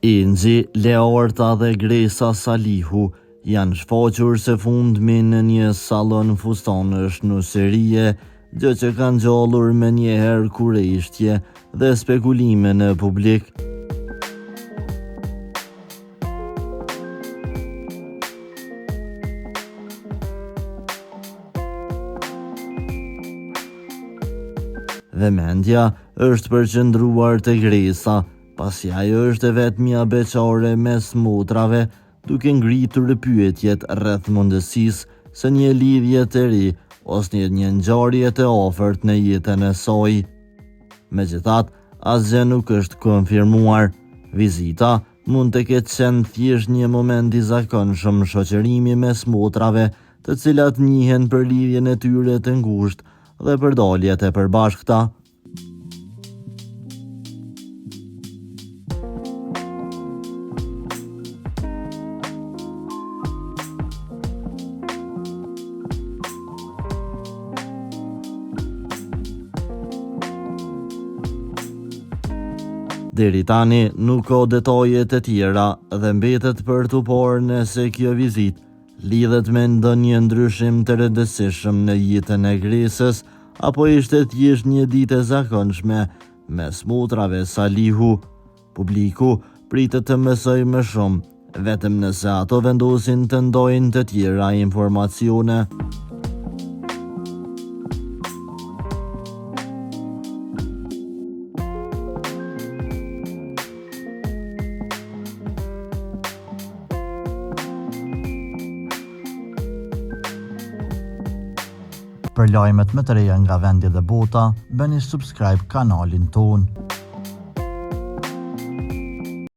Inxhi, Leorta dhe Gresa Salihu janë shfaqur së fundmi në një sallon fustanësh në Serie, gjë që ka ngjallur me njëherë kurrejshtje dhe spekulime në publik. Vëmendja është përqendruar te Gresa, pasi ajo është vetmja beqare mes motrave, duke ngritur pyetjet rreth mundësisë së një lidhje të ri ose një ngjarje të afërt në jetën e saj. Megjithatë, asgjë nuk është konfirmuar. Vizita mund të ketë qenë thjesht një moment i zakonshëm shoqërimi mes motrave, të cilat njihen për lidhjen e tyre të ngushtë dhe për daljet e përbashkëta. Deri tani nuk ka detaje të tjera dhe mbetet për t'u parë nëse kjo vizitë lidhet me ndonjë ndryshim të rëndësishëm në jetën e Gresës apo ishte thjesht një ditë e zakonshme mes motrave Salihu. Publiku pritet të mësojë më shumë, vetëm nëse ato vendosin të ndajnë të tjera informacione. Për lajmet më të reja nga vendi dhe bota, bëni subscribe kanalin ton.